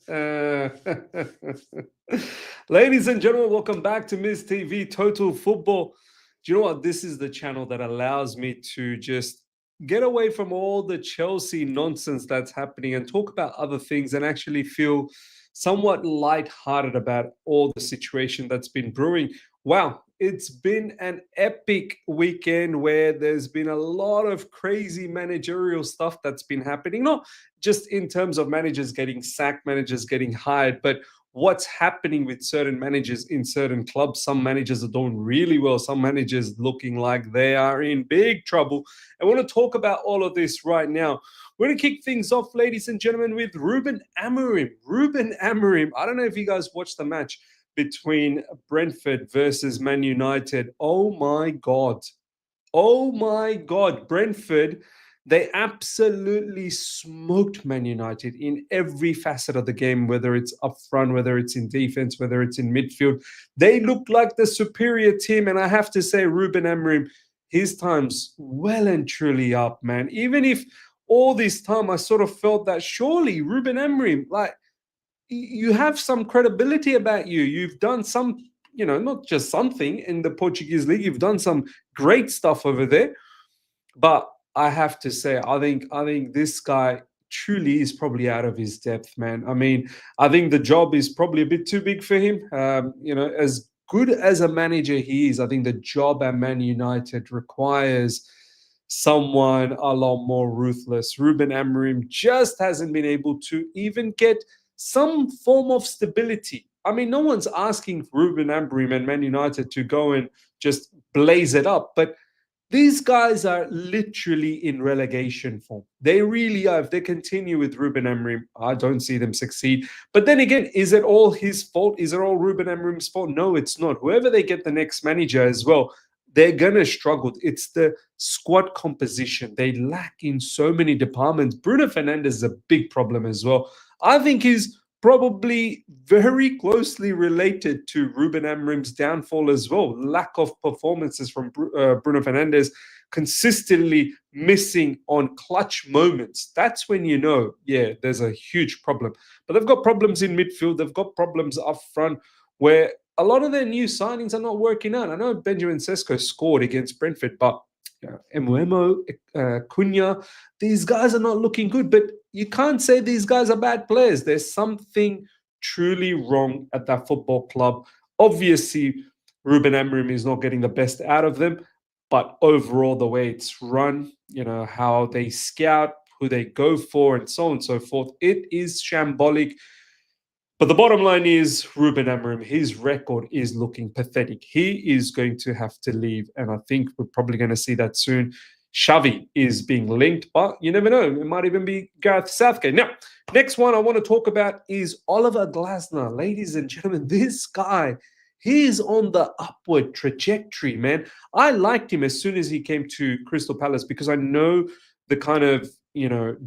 Ladies and gentlemen, welcome back to Miss TV Total Football. Do you know what? This is the channel that allows me to just get away from all the Chelsea nonsense that's happening and talk about other things and actually feel somewhat light-hearted about all the situation that's been brewing. Wow, it's been an epic weekend where there's been a lot of crazy managerial stuff that's been happening. Not just in terms of managers getting sacked, managers getting hired, but what's happening with certain managers in certain clubs. Some managers are doing really well, some managers looking like they are in big trouble. I want to talk about all of this right now. We're going to kick things off, ladies and gentlemen, with Ruben Amorim. Ruben Amorim, I don't know if you guys watched the match between Brentford versus Man United. Oh my God. Oh my God. Brentford, they absolutely smoked Man United in every facet of the game, whether it's up front, whether it's in defense, whether it's in midfield. They look like the superior team. And I have to say, Ruben Amorim, his time's well and truly up, man. Even if all this time I sort of felt that surely Ruben Amorim, like, you have some credibility about you. You've done some, not just something in the Portuguese league. You've done some great stuff over there. But I have to say, I think this guy truly is probably out of his depth, man. I mean, I think the job is probably a bit too big for him. As good as a manager he is, I think the job at Man United requires someone a lot more ruthless. Ruben Amorim just hasn't been able to even get some form of stability. I mean, no one's asking Ruben Amorim and Man United to go and just blaze it up, but these guys are literally in relegation form. They really are. If they continue with Ruben Amorim, I don't see them succeed. But then again, is it all his fault? Is it all Ruben Amorim's fault? No, it's not. Whoever they get the next manager as well, they're going to struggle. It's the squad composition. They lack in so many departments. Bruno Fernandes is a big problem as well. I think he's probably very closely related to Ruben Amorim's downfall as well. Lack of performances from Bruno Fernandes, consistently missing on clutch moments. That's when you know, yeah, there's a huge problem. But they've got problems in midfield. They've got problems up front where a lot of their new signings are not working out. I know Benjamin Sesko scored against Brentford, but Mbeumo, Cunha, these guys are not looking good. But you can't say these guys are bad players. There's something truly wrong at that football club. Obviously, Ruben Amorim is not getting the best out of them, but overall, the way it's run, how they scout, who they go for, and so on and so forth, it is shambolic. But the bottom line is Ruben Amorim, his record is looking pathetic. He is going to have to leave, and I think we're probably going to see that soon. Xavi is being linked, but you never know. It might even be Gareth Southgate. Now, next one I want to talk about is Oliver Glasner. Ladies and gentlemen, this guy, he is on the upward trajectory, man. I liked him as soon as he came to Crystal Palace because I know the kind of,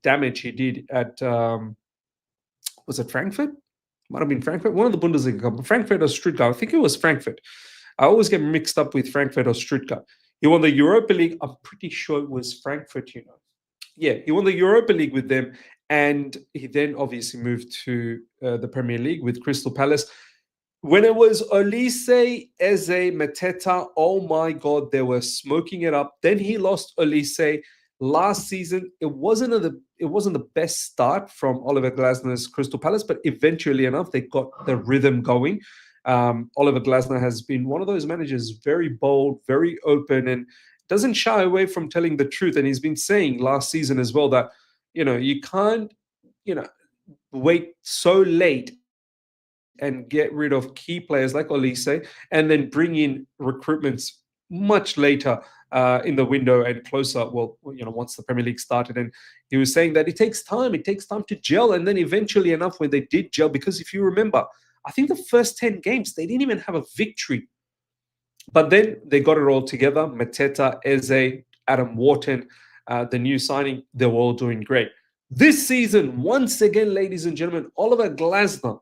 damage he did at, was it Frankfurt? Might have been Frankfurt, one of the Bundesliga clubs, Frankfurt or Stuttgart. I think it was Frankfurt. I always get mixed up with Frankfurt or Stuttgart. He won the Europa League. I'm pretty sure it was Frankfurt, Yeah, he won the Europa League with them. And he then obviously moved to the Premier League with Crystal Palace. When it was Olise, Eze, Mateta, oh my God, they were smoking it up. Then he lost Olise. Last season, it wasn't the best start from Oliver Glasner's Crystal Palace, but eventually enough, they got the rhythm going. Oliver Glasner has been one of those managers, very bold, very open, and doesn't shy away from telling the truth. And he's been saying last season as well that, you can't, wait so late and get rid of key players like Olise and then bring in recruitments much later in the window and closer. Well, once the Premier League started, and he was saying that it takes time to gel, and then eventually enough when they did gel, because if you remember, I think the first 10 games they didn't even have a victory, but then they got it all together. Mateta, Eze, Adam Wharton, the new signing, they were all doing great. This season, once again, ladies and gentlemen, Oliver Glasner.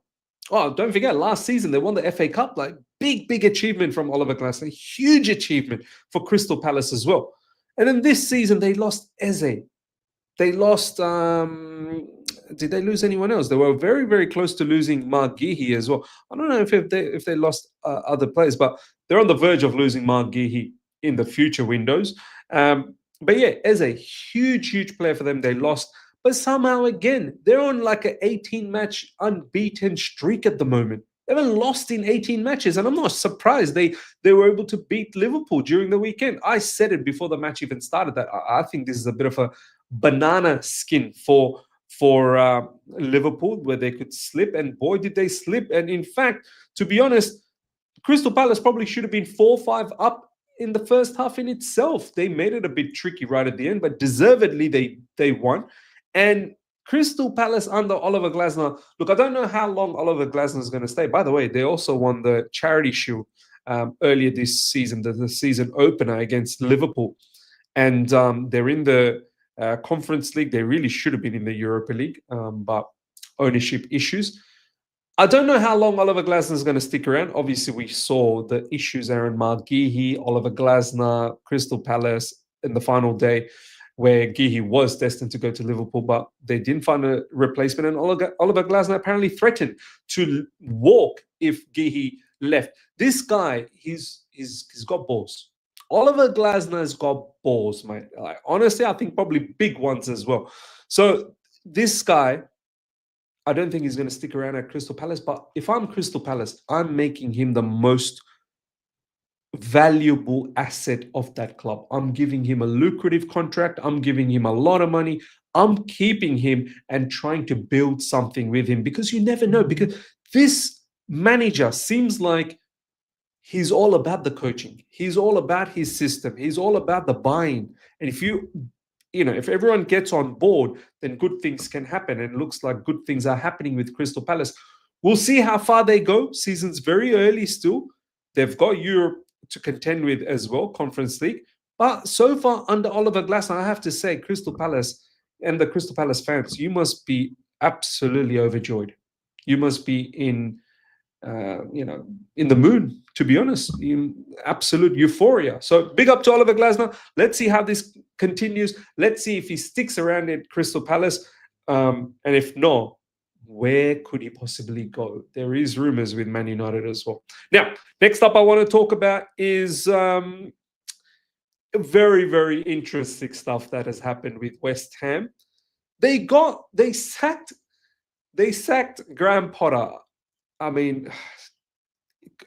Oh, don't forget, last season they won the FA Cup. Like, big achievement from Oliver Glasner. Huge achievement for Crystal Palace as well. And then this season they lost Eze. They lost did they lose anyone else? They were very, very close to losing Mark Geehee as well. I don't know if they lost other players, but they're on the verge of losing Mark Geehee in the future windows. But yeah, as a huge, huge player for them, they lost. But somehow, again, they're on like an 18-match unbeaten streak at the moment. They haven't lost in 18 matches, and I'm not surprised they were able to beat Liverpool during the weekend. I said it before the match even started that I think this is a bit of a banana skin for Liverpool, where they could slip, and boy did they slip. And in fact, to be honest, Crystal Palace probably should have been 4-5 up in the first half in itself. They made it a bit tricky right at the end, but deservedly they won. And Crystal Palace under Oliver Glasner. Look, I don't know how long Oliver Glasner is going to stay. By the way, they also won the Charity Shield earlier this season, the season opener against Liverpool. And they're in the Conference League. They really should have been in the Europa League, but ownership issues. I don't know how long Oliver Glasner is going to stick around. Obviously, we saw the issues Aaron Mark Geehee, Oliver Glasner, Crystal Palace in the final day, where Geehee was destined to go to Liverpool, but they didn't find a replacement. And Oliver Glasner apparently threatened to walk if Geehee left. This guy, he's got balls. Oliver Glasner's got balls, mate. Like, honestly, I think probably big ones as well. So this guy, I don't think he's going to stick around at Crystal Palace. But if I'm Crystal Palace, I'm making him the most valuable asset of that club. I'm giving him a lucrative contract. I'm giving him a lot of money. I'm keeping him and trying to build something with him, because you never know. Because this manager seems like he's all about the coaching. He's all about his system. He's all about the buying. And if everyone gets on board, then good things can happen. And it looks like good things are happening with Crystal Palace. We'll see how far they go. Season's very early still. They've got Europe to contend with as well, Conference League. But so far, under Oliver Glasner, I have to say, Crystal Palace and the Crystal Palace fans, you must be absolutely overjoyed. You must be in the moon, to be honest, in absolute euphoria. So big up to Oliver Glasner. Let's see how this continues. Let's see if he sticks around at Crystal Palace. And if not, where could he possibly go? There is rumors with Man United as well. Now, next up I want to talk about is very, very interesting stuff that has happened with West Ham. They sacked Graham Potter. I mean,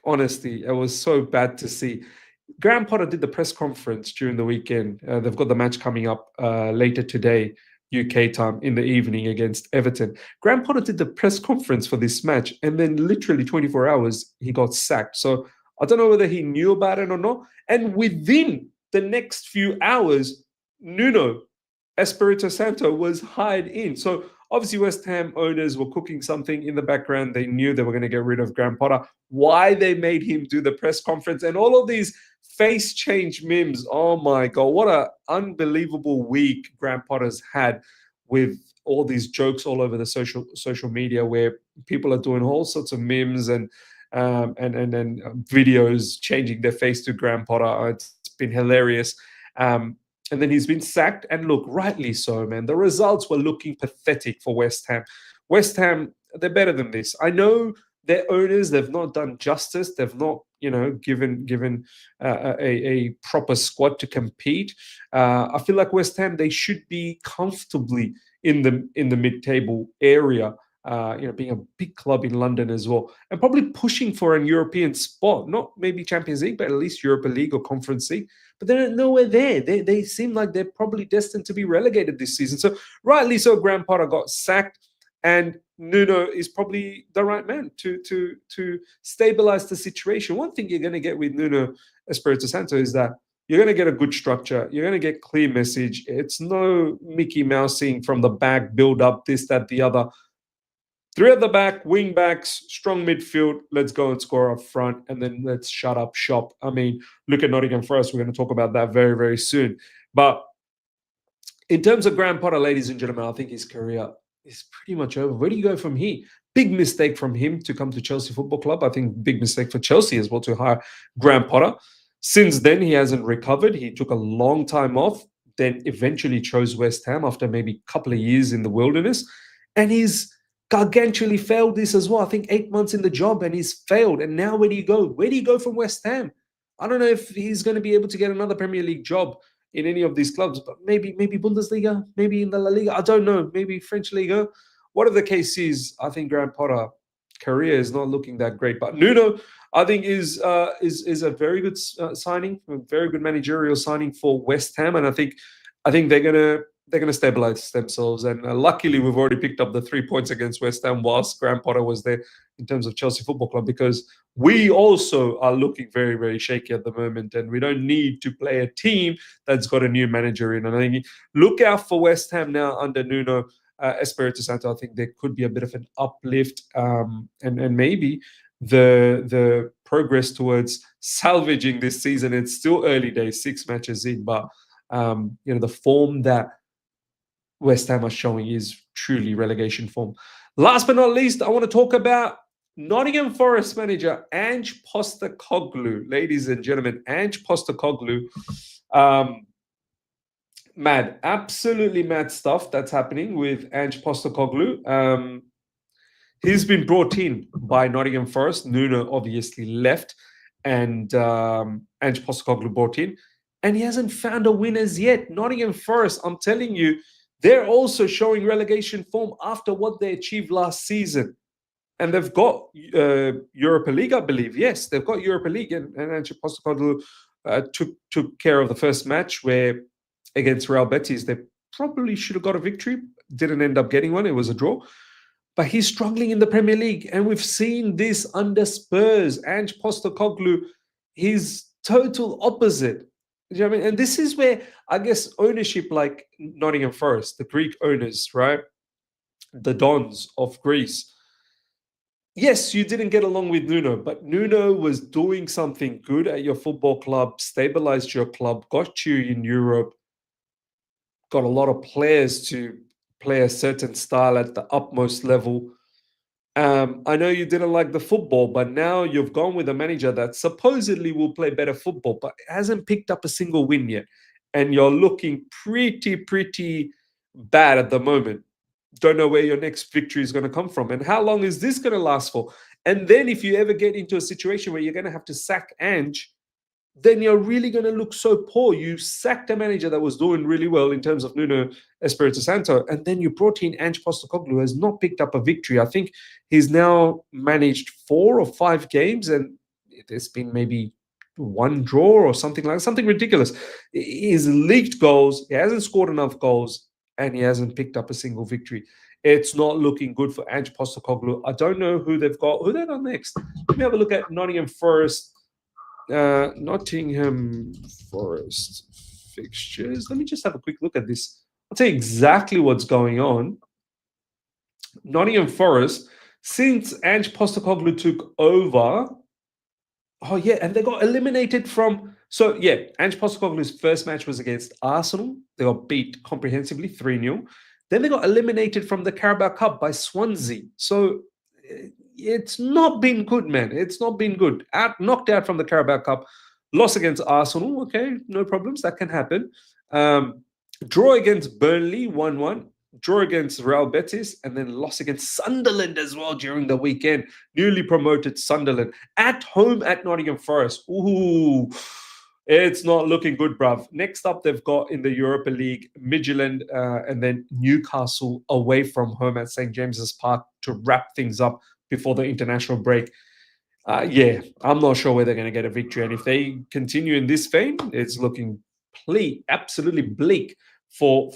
honestly, it was so bad to see. Graham Potter did the press conference during the weekend. They've got the match coming up later today, UK time, in the evening against Everton. Graham Potter did the press conference for this match, and then literally 24 hours, he got sacked. So I don't know whether he knew about it or not. And within the next few hours, Nuno Espirito Santo was hired in. So obviously, West Ham owners were cooking something in the background. They knew they were going to get rid of Graham Potter. Why they made him do the press conference and all of these face change memes. Oh my God, what an unbelievable week Graham Potter's had, with all these jokes all over the social media, where people are doing all sorts of memes and videos changing their face to Graham Potter. It's been hilarious. And then he's been sacked, and look, rightly so, man. The results were looking pathetic for West Ham. West Ham, they're better than this. I know their owners, they've not done justice. They've not, given a proper squad to compete. I feel like West Ham, they should be comfortably in the mid-table area. Being a big club in London as well, and probably pushing for an European spot, not maybe Champions League, but at least Europa League or Conference League. But they're nowhere there. They seem like they're probably destined to be relegated this season. So rightly so, Graham Potter got sacked, and Nuno is probably the right man to stabilize the situation. One thing you're going to get with Nuno Espirito Santo is that you're going to get a good structure. You're going to get clear message. It's no Mickey Mousing from the back, build up, this, that, the other. 3 at the back, wing backs, strong midfield. Let's go and score up front, and then let's shut up shop. I mean, look at Nottingham Forest. We're going to talk about that very, very soon. But in terms of Graham Potter, ladies and gentlemen, I think his career is pretty much over. Where do you go from here? Big mistake from him to come to Chelsea Football Club. I think big mistake for Chelsea as well to hire Graham Potter. Since then, he hasn't recovered. He took a long time off, then eventually chose West Ham after maybe a couple of years in the wilderness. and he's gargantually failed this as well. I think 8 months in the job and he's failed. And now where do you go? Where do you go from West Ham? I don't know if he's going to be able to get another Premier League job in any of these clubs, but maybe Bundesliga, maybe in the La Liga. I don't know. Maybe French Liga. Whatever the case is, I think Graham Potter career is not looking that great. But Nuno, I think, is a very good signing, a very good managerial signing for West Ham, and I think they're gonna stabilize themselves. And luckily, we've already picked up the 3 points against West Ham whilst Graham Potter was there in terms of Chelsea Football Club, because we also are looking very, very shaky at the moment, and we don't need to play a team that's got a new manager in. And I think look out for West Ham now under Nuno Espirito Santo. I think there could be a bit of an uplift, and maybe the progress towards salvaging this season. It's still early days, 6 matches in, but the form that West Ham are showing is truly relegation form. Last but not least, I want to talk about Nottingham Forest manager Ange Postecoglou. Ladies and gentlemen, Ange Postecoglou. Mad, absolutely mad stuff that's happening with Ange Postecoglou. He's been brought in by Nottingham Forest. Nuno obviously left, and Ange Postecoglou brought in, and he hasn't found a win as yet. Nottingham Forest, I'm telling you, they're also showing relegation form after what they achieved last season. And they've got Europa League, I believe. Yes, they've got Europa League, and Ange Postecoglou took care of the first match where against Real Betis, they probably should have got a victory. Didn't end up getting one. It was a draw. But he's struggling in the Premier League. And we've seen this under Spurs. Ange Postecoglou, he's total opposite. You know what I mean? And this is where, I guess, ownership like Nottingham Forest, the Greek owners, right? The Dons of Greece. Yes, you didn't get along with Nuno, but Nuno was doing something good at your football club, stabilized your club, got you in Europe, got a lot of players to play a certain style at the utmost level. I know you didn't like the football, but now you've gone with a manager that supposedly will play better football, but hasn't picked up a single win yet. And you're looking pretty bad at the moment. Don't know where your next victory is going to come from. And how long is this going to last for? And then if you ever get into a situation where you're going to have to sack Ange, then you're really going to look so poor. You sacked a manager that was doing really well in terms of Nuno Espirito Santo, and then you brought in Ange Postecoglou, who has not picked up a victory. I think he's now managed 4 or 5 games, and there's been maybe 1 draw or something ridiculous. He's leaked goals. He hasn't scored enough goals, and he hasn't picked up a single victory. It's not looking good for Ange Postecoglou. I don't know who they've got. Who they got next? Let me have a look at Nottingham Forest. Nottingham Forest fixtures. Let me just have a quick look at this. I'll tell you exactly what's going on. Nottingham Forest, since Ange Postecoglou took over, oh yeah, and they got eliminated from. So yeah, Ange Postecoglou's first match was against Arsenal. They got beat comprehensively 3-0. Then they got eliminated from the Carabao Cup by Swansea. So it's not been good, man. It's not been good. Knocked out from the Carabao Cup. Loss against Arsenal. Okay, no problems. That can happen. Draw against Burnley, 1-1. Draw against Real Betis, and then loss against Sunderland as well during the weekend. Newly promoted Sunderland. At home at Nottingham Forest. Ooh, it's not looking good, bruv. Next up, they've got in the Europa League, Midtjylland, and then Newcastle away from home at St. James's Park to wrap things up before the international break. Yeah, I'm not sure where they're going to get a victory. And if they continue in this vein, it's looking absolutely bleak for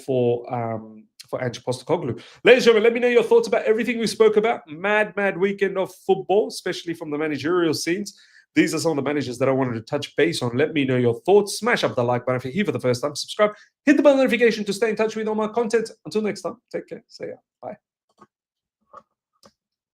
Ange Postecoglou. Ladies and gentlemen, let me know your thoughts about everything we spoke about. Mad weekend of football, especially from the managerial scenes. These are some of the managers that I wanted to touch base on. Let me know your thoughts. Smash up the like button if you're here for the first time. Subscribe. Hit the bell notification to stay in touch with all my content. Until next time, take care. See ya. Bye.